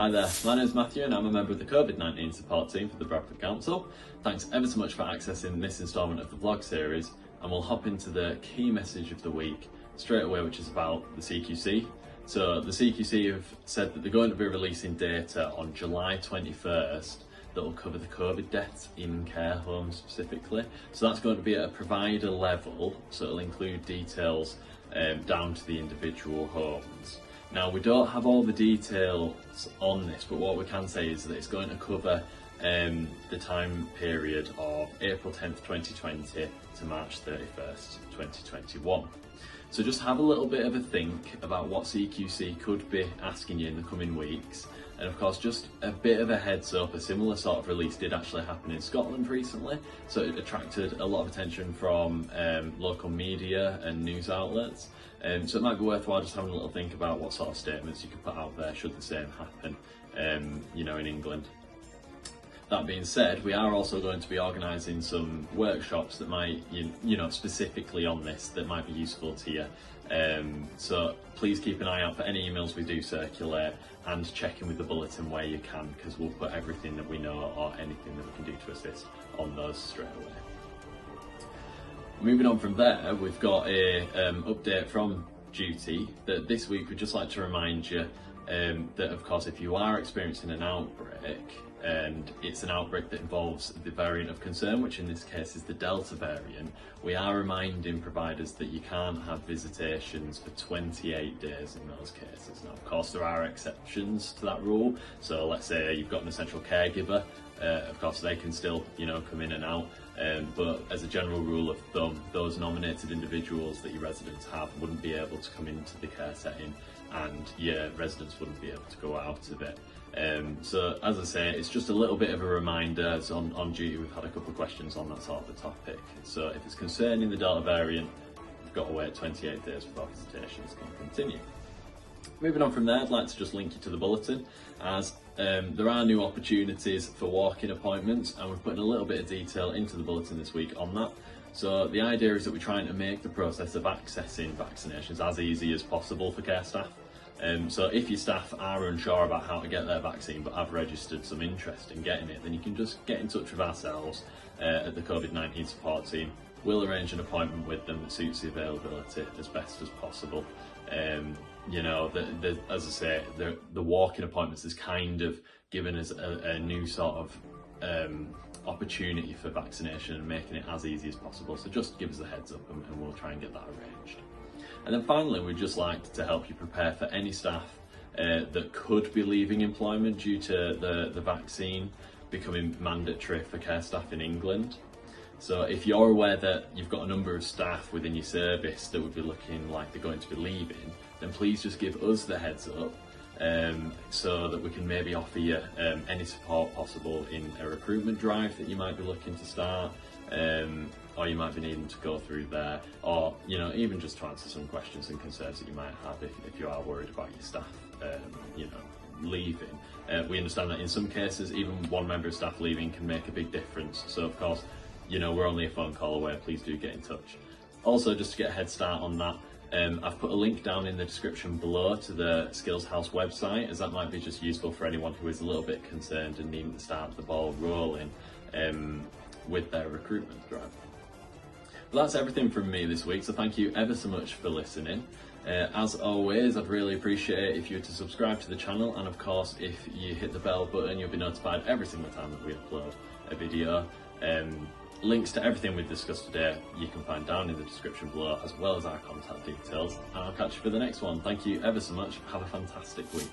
Hi there, my name is Matthew and I'm a member of the COVID-19 support team for the Bradford Council. Thanks ever so much for accessing this instalment of the vlog series, and we'll hop into the key message of the week straight away, which is about the CQC. So the CQC have said that they're going to be releasing data on July 21st that will cover the COVID deaths in care homes specifically. So that's going to be at a provider level, so it'll include details down to the individual homes. Now, we don't have all the details on this, but what we can say is that it's going to cover the time period of April 10th 2020 to March 31st 2021. So just have a little bit of a think about what CQC could be asking you in the coming weeks. And of course, just a bit of a heads up, a similar sort of release did actually happen in Scotland recently. So it attracted a lot of attention from local media and news outlets. So it might be worthwhile just having a little think about what sort of statements you could put out there should the same happen, in England. That being said, we are also going to be organising some workshops that might, specifically on this, that might be useful to you. So please keep an eye out for any emails we do circulate, and check in with the bulletin where you can, because we'll put everything that we know or anything that we can do to assist on those straight away. Moving on from there, we've got a update from Judy that this week we'd just like to remind you that, of course, if you are experiencing an outbreak, and it's an outbreak that involves the variant of concern, which in this case is the Delta variant, we are reminding providers that you can't have visitations for 28 days in those cases. Now, of course, there are exceptions to that rule. So let's say you've got an essential caregiver, of course they can still, come in and out. But as a general rule of thumb, those nominated individuals that your residents have wouldn't be able to come into the care setting, and your residents wouldn't be able to go out of it. So as I say, it's just a little bit of a reminder. So on Judy, we've had a couple of questions on that sort of a topic. So if it's concerning the Delta variant, you've got to wait 28 days before visitations can continue. Moving on from there, I'd like to just link you to the bulletin, as there are new opportunities for walk-in appointments, and we've put in a little bit of detail into the bulletin this week on that. So the idea is that we're trying to make the process of accessing vaccinations as easy as possible for care staff. So if your staff are unsure about how to get their vaccine but have registered some interest in getting it, then you can just get in touch with ourselves at the COVID-19 support team. We'll arrange an appointment with them that suits the availability as best as possible. As I say, the walk-in appointments is kind of given us a new sort of opportunity for vaccination and making it as easy as possible. So just give us a heads up and we'll try and get that arranged. And then finally, we'd just like to help you prepare for any staff that could be leaving employment due to the vaccine becoming mandatory for care staff in England. So if you're aware that you've got a number of staff within your service that would be looking like they're going to be leaving, then please just give us the heads up so that we can maybe offer you any support possible in a recruitment drive that you might be looking to start, or you might be needing to go through there, or even just to answer some questions and concerns that you might have if you are worried about your staff leaving. We understand that in some cases even one member of staff leaving can make a big difference, so of course we're only a phone call away. Please do get in touch. Also, just to get a head start on that, I've put a link down in the description below to the Skills House website, as that might be just useful for anyone who is a little bit concerned and needing to start the ball rolling with their recruitment drive. Well, that's everything from me this week, so thank you ever so much for listening. As always, I'd really appreciate it if you were to subscribe to the channel, and of course if you hit the bell button, you'll be notified every single time that we upload a video. Links to everything we've discussed today you can find down in the description below, as well as our contact details, and I'll catch you for the next one. Thank you ever so much. Have a fantastic week.